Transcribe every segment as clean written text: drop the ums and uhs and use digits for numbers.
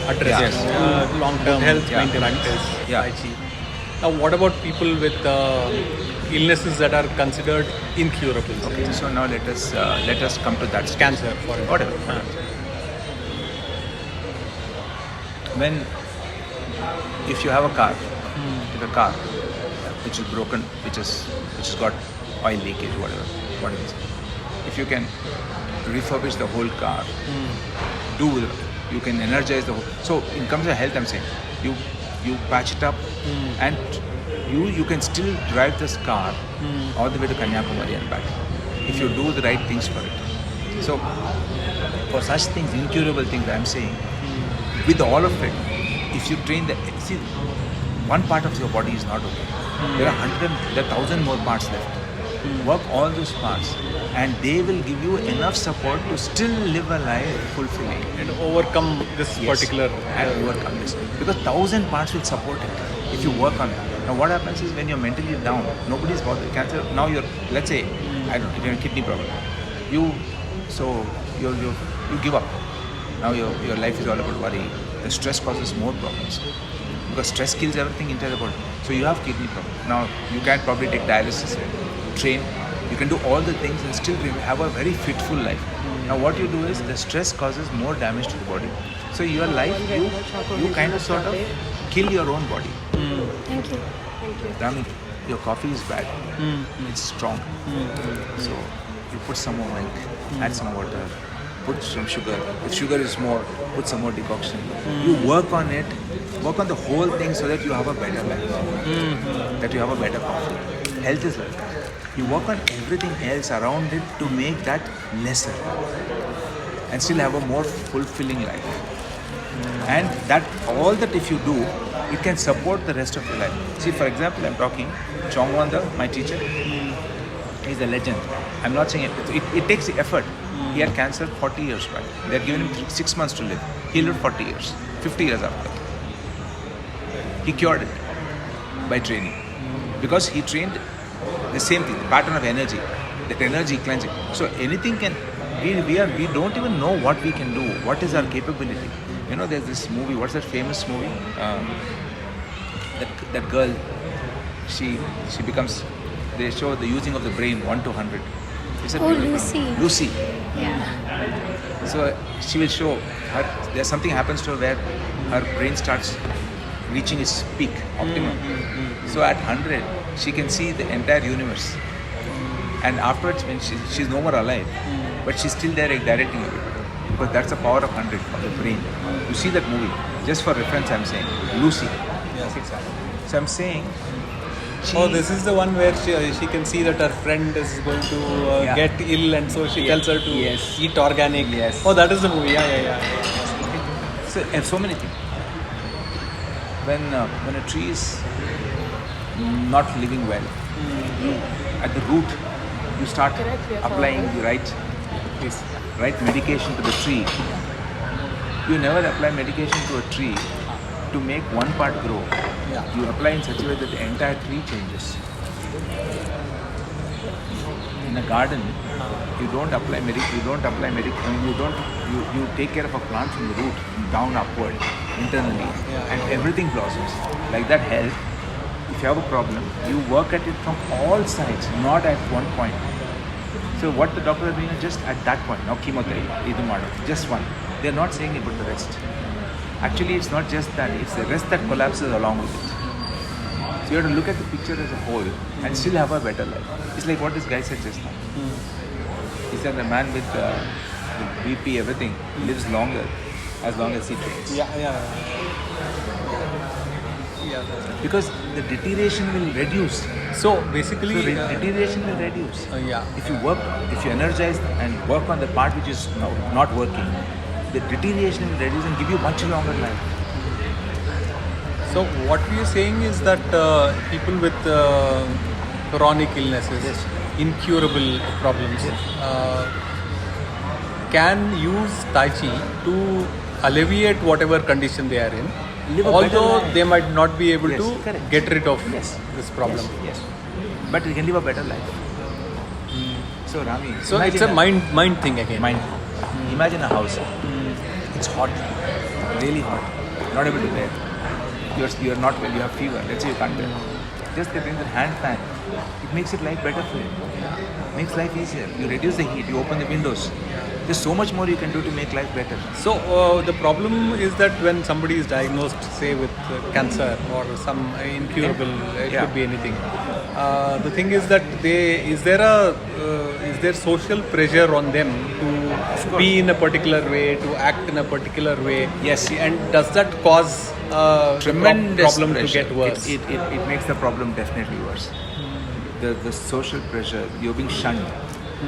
address. Yes. Long-term health Yeah. maintenance. Practice. Yeah. Tai Chi. Now, what about people with illnesses that are considered incurable? Okay. So now let us come to that stage. Cancer, for example. Whatever. When if you have a car, if a car which is broken, which has got oil leakage, whatever it is, if you can refurbish the whole car, you can energize the whole. So in terms of health, I'm saying you patch it up, and you can still drive this car all the way to Kanyakumari and back if you do the right things for it. So for such things, incurable things, I'm saying, with all of it, if you train one part of your body is not okay. There are 1,000 more parts left. Work all those parts, and they will give you enough support to still live a life fulfilling And overcome this particular... and overcome this, because 1,000 parts will support it if you work on it. Now what happens is, when you're mentally down, nobody's bothered. Cancer, now you're, let's say, I don't know, you have a kidney problem, you give up. Now your life is all about worry. The stress causes more problems, because stress kills everything inside the body. So you have kidney problem. Now you can probably take dialysis, train, you can do all the things and still have a very fitful life. Now what you do is, the stress causes more damage to the body. So your life, you kind of sort of kill your own body. Thank you. Rami, your coffee is bad. It's strong. So you put some more milk, add some water, put some sugar. If sugar is more, put some more decoction. You work on it, work on the whole thing, so that you have a better life, that you have a better coffee. Health is like that. You work on everything else around it to make that lesser and still have a more fulfilling life. And all that if you do, it can support the rest of your life. See, for example, I'm talking Chongwanda, my teacher. He's a legend. I'm not saying it takes the effort. He had cancer 40 years back. They had given him 6 months to live. He lived 40 years, 50 years after. He cured it by training, because he trained the same thing, the pattern of energy, that energy cleansing. So anything can. We don't even know what we can do. What is our capability? You know, there's this movie. What's that famous movie? That girl. She becomes. They show the using of the brain 1 to 100. Lucy. Lucy. Yeah. So she will show her. There's something happens to her where her brain starts reaching its peak, optimum. So at 100, she can see the entire universe. And afterwards, when she's no more alive, but she's still there directing everybody. Because that's the power of 100 of the brain. You see that movie. Just for reference, I'm saying Lucy. Yes, exactly. So I'm saying. This is the one where she can see that her friend is going to get ill, and so she tells her to eat organic. Yes. Oh, that is the movie. Yeah. So, and so many things. When a tree is not living well, at the root, you start applying the right medication to the tree. You never apply medication to a tree to make one part grow. You apply in such a way that the entire tree changes. In a garden, you don't apply you take care of a plant from the root down upward, internally, and everything blossoms. Like that health, if you have a problem, you work at it from all sides, not at one point. So what the doctors are doing is just at that point. Now chemotherapy, just one. They're not saying about the rest. Actually, it's not just that, it's the rest that collapses along with it. So you have to look at the picture as a whole and still have a better life. It's like what this guy said just now. He said the man with BP, everything, lives longer as long as he trains. Because the deterioration will reduce. So basically, deterioration will reduce. If you energize and work on the part which is not working, the deterioration will reduce and give you much longer life. So what we are saying is that people with chronic illnesses, incurable problems, can use Tai Chi to alleviate whatever condition they are in, although they might not be able to get rid of this problem. Yes. But they can live a better life. So Rami, so it's a mind thing again. Imagine a house. it's hot, really hot, not able to bear. You're not well, you have fever, let's say you can't bear. Just they bring the hand fan, it makes it life better for you. Makes life easier. You reduce the heat, you open the windows. There's so much more you can do to make life better. So the problem is that when somebody is diagnosed, say with cancer or some incurable, it could be anything. The thing is that is there social pressure on them to be in a particular way, to act in a particular way? Yes. And does that cause Tremendous problem pressure. to get worse? It makes the problem definitely worse. The social pressure, you're being shunned.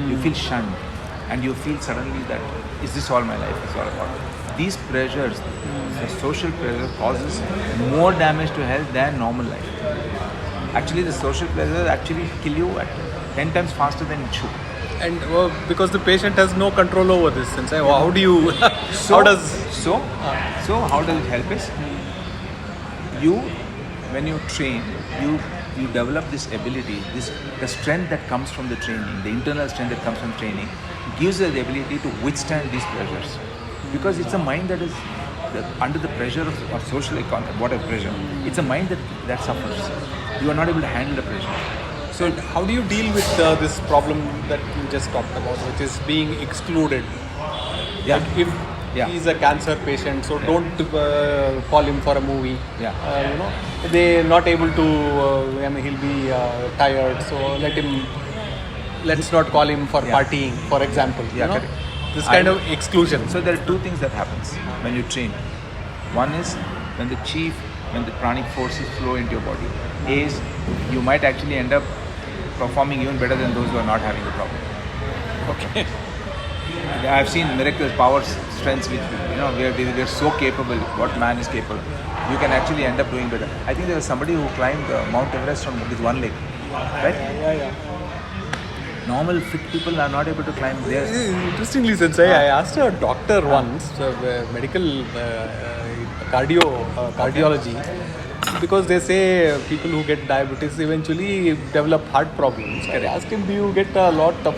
You feel shunned. And you feel suddenly that, is this all my life is all about? These pressures, the social pressure causes more damage to health than normal life. Actually, the social pressure actually kill you at 10 times faster than it should. And because the patient has no control over this, and say, how do you, So how does it help us? When you train, you develop this ability, the strength that comes from the training, the internal strength that comes from training, gives you the ability to withstand these pressures. Because it's a mind that is under the pressure of social economy, whatever pressure. It's a mind that suffers. You are not able to handle the pressure. So how do you deal with this problem that you just talked about, which is being excluded? Yeah. Like if he's a cancer patient, so don't call him for a movie. Yeah. They're not able to. He'll be tired, so let's not call him for partying, for example. Correct. This kind of exclusion. So there are two things that happens when you train. One is when the pranic forces flow into your body. Is you might actually end up performing even better than those who are not having the problem. Okay. I've seen miracles, powers, strengths which we're so capable. What man is capable, you can actually end up doing better. I think there was somebody who climbed Mount Everest with one leg, right? Yeah. Normal fit people are not able to climb there. Interestingly, Sensei, I asked a doctor once, medical cardiology, because they say people who get diabetes eventually develop heart problems. I asked him, do you get a lot of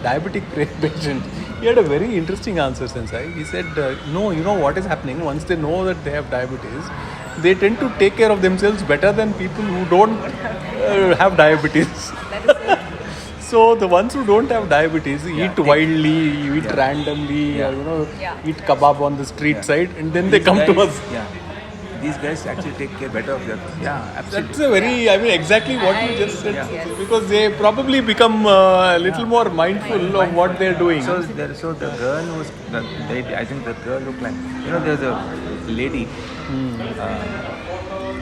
diabetic patients? He had a very interesting answer, Sensei. He said, no, you know what is happening? Once they know that they have diabetes, they tend to take care of themselves better than people who don't have diabetes. So the ones who don't have diabetes eat wildly, eat randomly, eat kebab on the street side, and then they come to us. Yeah. These guys actually take care better of their. Yeah, absolutely. That's a very, exactly what you just said. Because they probably become a little more mindful of what they're doing. So the girl was, I think the girl looked like, there's a lady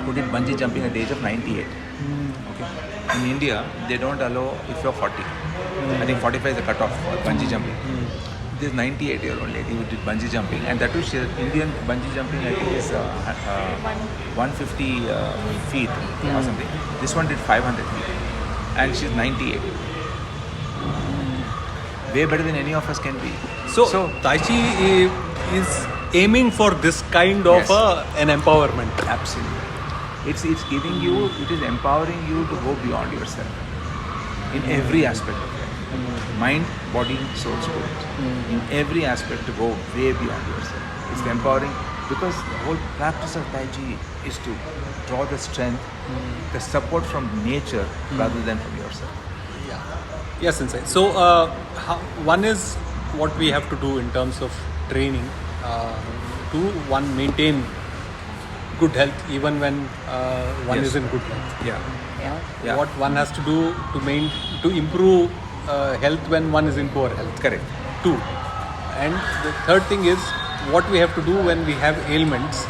who did bungee jumping at the age of 98. Okay. In India, they don't allow if you're 40. I think 45 is the cutoff for bungee jumping. This 98-year-old lady who did bungee jumping, and that was Indian bungee jumping, I think is 150 feet or something. This one did 500 feet, and she's 98. Way better than any of us can be. So Tai Chi is aiming for this kind of an empowerment. Absolutely. It's giving you, it is empowering you to go beyond yourself in every aspect of life. Mind, body, soul, spirit. In every aspect to go way beyond yourself. It's empowering because the whole practice of Tai Chi is to draw the strength, the support from nature rather than from yourself. Yes, Sensei. So one is what we have to do in terms of training to maintain good health even when one is in good health. Yeah. What one has to do to improve health when one is in poor health. Correct. 2. And the third thing is what we have to do when we have ailments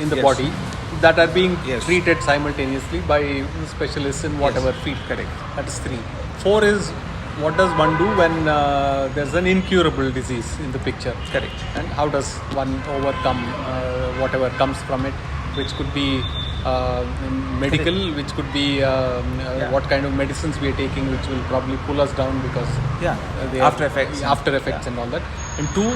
in the body that are being treated simultaneously by specialists in whatever field. Correct. That is 3. 4 is what does one do when there's an incurable disease in the picture. Correct. And how does one overcome whatever comes from it, which could be medical, which could be what kind of medicines we are taking, which will probably pull us down because after effects and all that. And 2,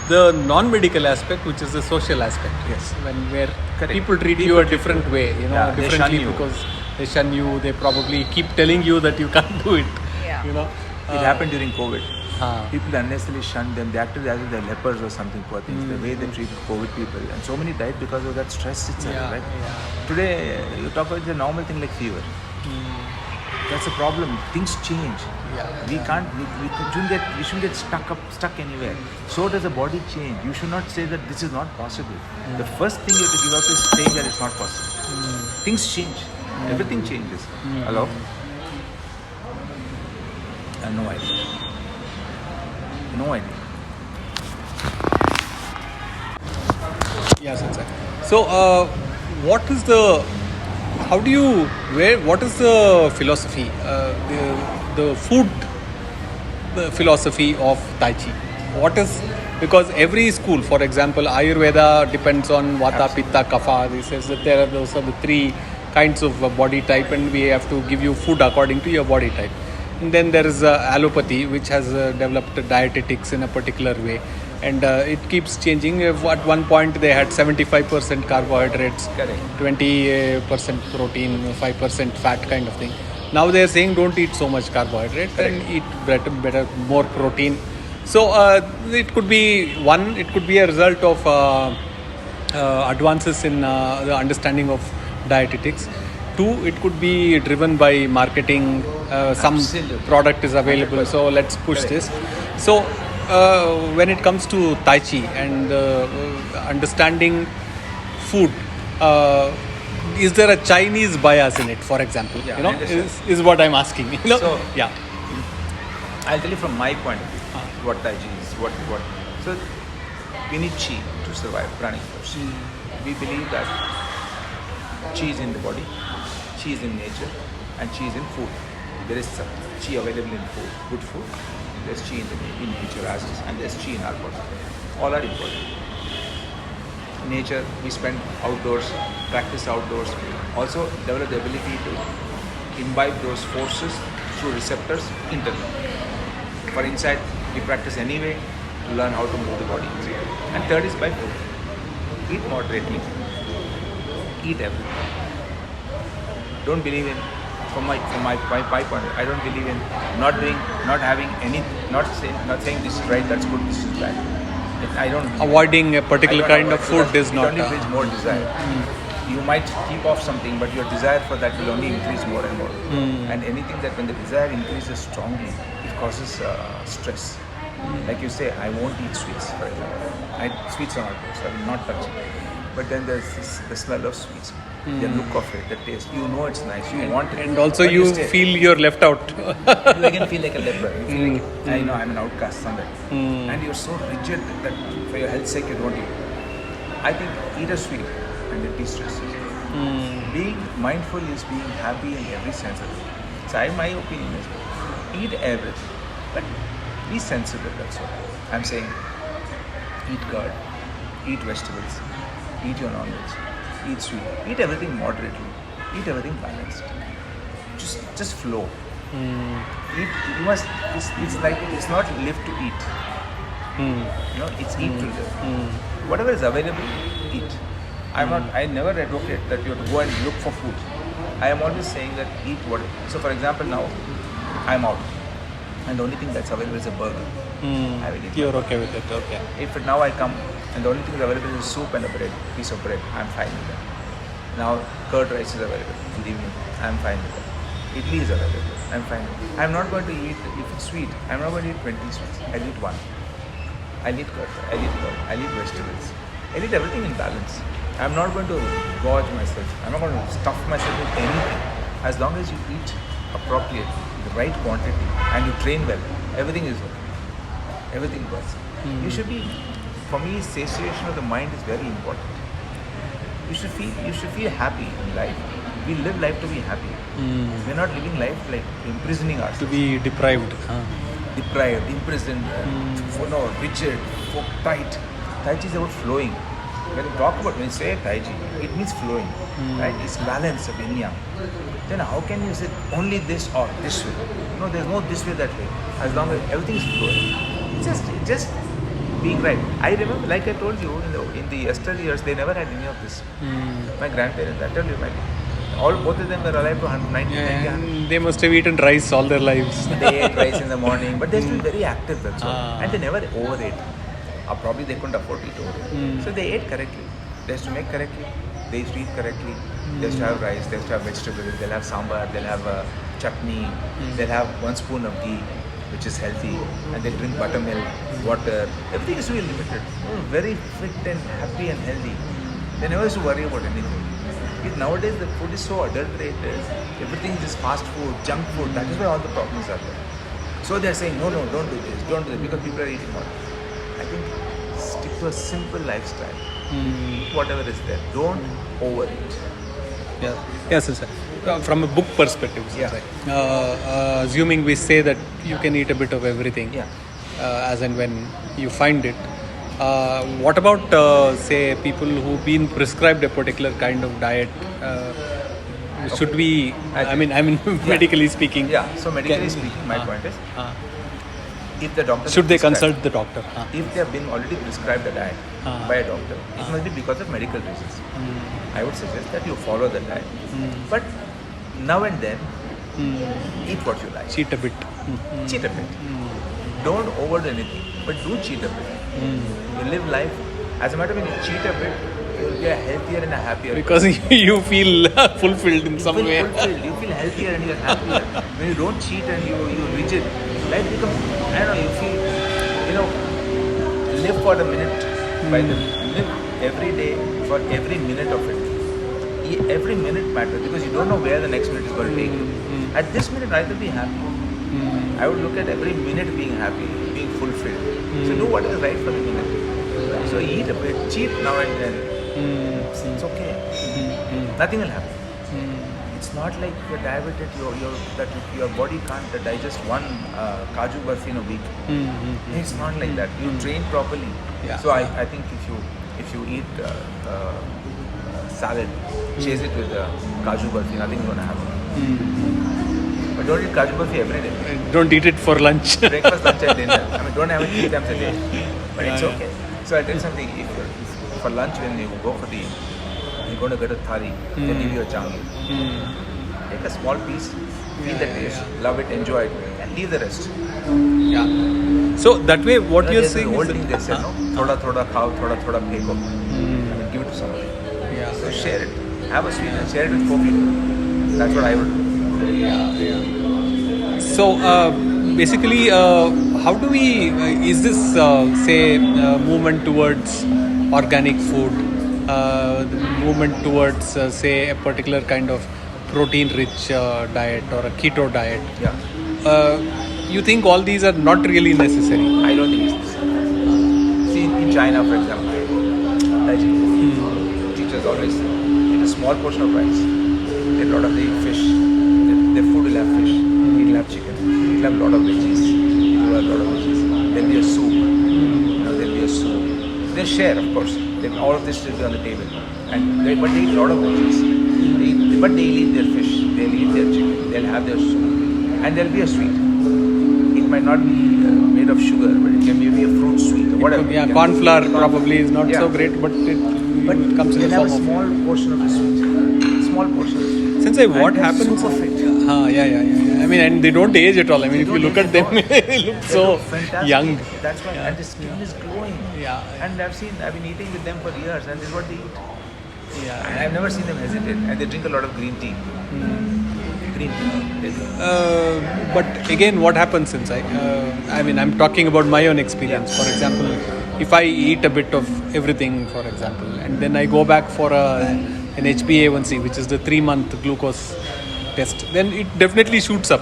the non-medical aspect, which is the social aspect. Yes. Where people treat you a different way, differently you. because they shun you. They probably keep telling you that you can't do it. Yeah. It happened during COVID. People unnecessarily shunned them. They acted as if they're lepers or something, poor things. The way they treated COVID people. And so many died because of that stress itself, Yeah, right? yeah. Today, you talk about the normal thing like fever. That's a problem. Things change. Yeah. We can't. We shouldn't get stuck anywhere. So does the body change. You should not say that this is not possible. The first thing you have to give up is saying that it's not possible. Things change. Everything changes. Hello. I have no idea. No idea. Yes, sir. So, what is the? How do you? What is the philosophy? The food philosophy of Tai Chi. What is, because every school, for example, Ayurveda depends on Vata, Pitta, Kapha. This says that those are the three kinds of body type, and we have to give you food according to your body type. And then there is allopathy, which has developed dietetics in a particular way, and it keeps changing. At one point, they had 75% carbohydrates, Correct. 20% protein, 5% fat kind of thing. Now they are saying don't eat so much carbohydrate and eat better, more protein. So it could be it could be a result of advances in the understanding of dietetics. Two, it could be driven by marketing. Some Absolutely. product is available, so let's push this. So when it comes to Tai Chi and understanding food, is there a Chinese bias in it, for example? Yeah, you know, I understand. is what I'm asking. You know? So- yeah. I'll tell you from my point of view what Tai Chi is. What. So we need Chi to survive, pranic force. We believe that Chi is in the body, Chi is in nature, and Chi is in food. There is some Chi available in food, good food. There's Chi in nature as is, and there's Chi in our body. All are important. Nature, we spend outdoors, practice outdoors. Also develop the ability to imbibe those forces through receptors internally. For inside, we practice anyway to learn how to move the body. And third is by food. Eat moderately. Eat everything. Don't believe in, from my point of view, I don't believe in not having any, not saying this is right, that's good, this is bad. I don't. Avoiding a particular I don't kind of avoid, food because is it not. only brings more desire. You might keep off something, but your desire for that will only increase more and more. And anything that when the desire increases strongly, it causes stress. Like you say, I won't eat sweets, for example. Sweets are not good, so I will not touch it. But then there's the smell of sweets, the look of it, the taste. You know it's nice, you want it. And also but you stay. feel you're left out. You again feel like a leper. You feel like, I know I'm an outcast somewhere. And you're so rigid that for your health's sake you don't eat. I think eat a sweet and it de-stresses. Being mindful is being happy in every sense of it. So my opinion is eat everything, but be sensible, that's what I'm saying. Eat curd, eat vegetables, eat your non-veg, eat sweet, eat everything moderately, eat everything balanced. Just flow. Eat. You must. It's like it's not live to eat. You know, it's eat to live. Whatever is available, eat. I never advocate that you have to go and look for food. I am always saying that eat what. So, for example, now I'm out, and the only thing that's available is a burger. I will eat. You're okay with it, okay. If now I come and the only thing available is soup and a piece of bread, I'm fine with that. Now curd rice is available in the evening, I'm fine with that. Idli is available, I'm fine with it. I'm not going to eat, if it's sweet, I'm not going to eat 20 sweets. I'll eat one. I'll eat curd, I'll eat vegetables. I'll eat everything in balance. I'm not going to gorge myself. I'm not going to stuff myself with anything. As long as you eat appropriately, the right quantity, and you train well, everything is okay. Everything works. You should be, for me, satiation of the mind is very important. You should feel happy in life. We live life to be happy. We're not living life like imprisoning ourselves. To be deprived. Deprived, imprisoned, rigid, tight. Tai Chi is about flowing. When you say Tai Chi, it means flowing, right? It's balance of yin yang. Then how can you say only this or this way? No, there's no this way, that way. As long as everything is flowing, it's just being right. I remember, like I told you, in the yesteryears, they never had any of this. My grandparents, I tell you, Both of them were alive to 190. And they must have eaten rice all their lives. They ate rice in the morning, but they're still very active. That's all. And they never overate. Or probably they couldn't afford to eat overate. So they ate correctly. They used to make correctly. They used to eat correctly. They used to have rice. They used to have vegetables. They'll have sambar. They'll have chutney. They'll have 1 spoon of ghee, which is healthy. And they drink buttermilk, water. Everything is really limited. Very fit and happy and healthy. They never used to worry about anything. Because nowadays the food is so adulterated. Everything is just fast food, junk food. That is why all the problems are there. So they are saying, no, don't do this, don't do this, because people are eating all. I think stick to a simple lifestyle. Eat whatever is there. Don't overeat. Yeah. Yes, sir. From a book perspective, Yeah. assuming we say that you can eat a bit of everything, Yeah. As and when you find it. What about, say, people who've been prescribed a particular kind of diet? Should we? I mean, medically speaking. Yeah. So medically speaking, my point is, if the doctor should they consult the doctor? If they have been already prescribed a diet by a doctor, it must be because of medical reasons. I would suggest that you follow the diet, but now and then eat what you like. Cheat a bit. Cheat a bit. Don't overdo anything, but do cheat a bit. You live life. As a matter of fact, when you cheat a bit, you will be a healthier and a happier. Because you feel fulfilled in some way. You feel healthier and you're happier. When you don't cheat and you're rigid, life becomes, I don't know, you feel, live for the minute by the live every day for every minute of it. Every minute matters because you don't know where the next minute is going to take you. At this minute, either be happy. I would look at every minute being happy, being fulfilled. So do what is right for the minute. So eat a bit, cheat now and then. It's okay. Nothing will happen. It's not like you're diabetic, that your body can't digest one kaju barfi in a week. It's not like that. You train properly. Yeah. So I think if you eat salad, chase it with kaju barfi, nothing is going to happen. But don't eat kaju barfi every day. Don't eat it for lunch. Breakfast, lunch and dinner. Don't have it 3 times a day. But it's okay. So I'll tell you something. If for lunch when you go for you're going to get a thali, they give you a changi. Take a small piece, feel the taste, love it, enjoy it, and leave the rest. Yeah. So that way, what you're There's saying an old is thing they said, no? Thoda khao, thoda pheko. Give it to somebody. Yeah. So share it. Have a sweet and share it with 4 people. That's what I would do. So basically, how do we? Is this say movement towards organic food? The movement towards say a particular kind of protein-rich diet or a keto diet? Yeah. You think all these are not really necessary? I don't think it's necessary. See, in China, for example, teachers always eat a small portion of rice. They eat fish. Their food will have fish. It will have chicken. It will have a lot of veggies. It will have a lot of veggies. There will be a soup. There will be a soup. They share, of course. All of this will be on the table. But they eat a lot of veggies. But they'll eat their fish. They'll eat their chicken. They'll have their soup. And there'll be a sweet. It might not be made of sugar, but it can be a fruit sweet or whatever. Yeah, corn flour probably is not so great, but it comes in the have form a small portion of the sweet. Small portion of the sweet. Since what they're happens? Super fit. Yeah. I mean, and they don't age at all. I mean, if you look at them, they look so fantastic. young. That's why, and the skin is glowing. Yeah. And I've been eating with them for years, and this is what they eat. Yeah. And I've never seen them hesitate, and they drink a lot of green tea. Green tea. But again, what happens since I'm talking about my own experience. For example, if I eat a bit of everything, for example, and then I go back for an HbA1c, which is the 3-month glucose test, then it definitely shoots up.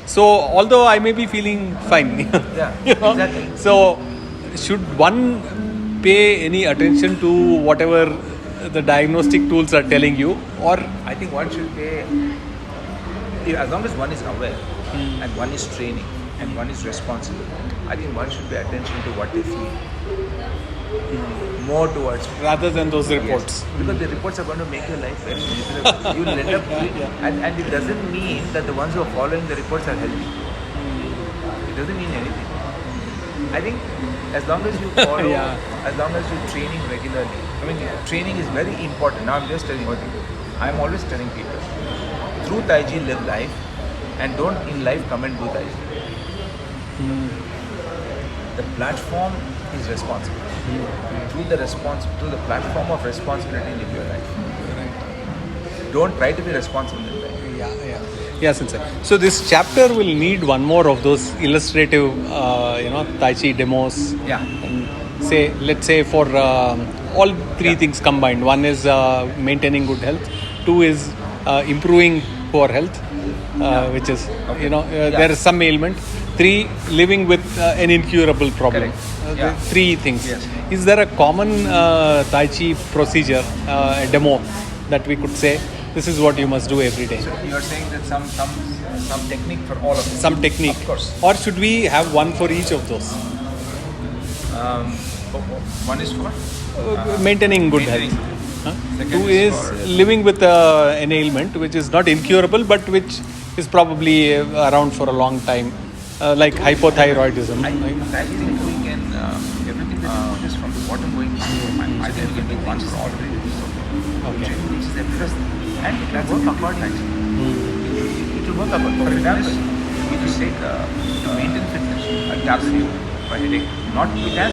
So although I may be feeling fine, Yeah, exactly. So should one pay any attention to whatever the diagnostic tools are telling you, or I think one should pay, as long as one is aware and one is training and one is responsible, I think one should pay attention to what they feel. More towards rather than those reports? Yes, because the reports are going to make your life very miserable. You will end up and it doesn't mean that the ones who are following the reports are healthy. It doesn't mean anything. I think as long as you follow, as long as you're training regularly, training is very important. Now I'm just telling you one thing. I'm always telling people, through Tai Chi live life, and don't in life come and do Tai Chi. The platform is responsible. Through the platform of responsibility, live your life. Don't try to be responsible in life. Yeah, Sensei. So this chapter will need one more of those illustrative, Tai Chi demos. Yeah. And let's say for all three things combined. One is maintaining good health. Two is improving poor health, which is there is some ailment. Three, living with an incurable problem. Correct. Three things. Yes. Is there a common Tai Chi procedure, a demo that we could say? This is what you must do every day. So you are saying that some technique for all of them. Some technique. Of course. Or should we have one for each of those? One is for Maintaining good maintaining. health. Second Two is is for- living with an ailment which is not incurable but which is probably around for a long time, like hypothyroidism. I think we can everything that you notice from the bottom going. I think we can do one for all three. Okay. Which is the first, and it will work accordingly. It will work accordingly. For example, if you take to maintain fitness, a tablet for headache, not it has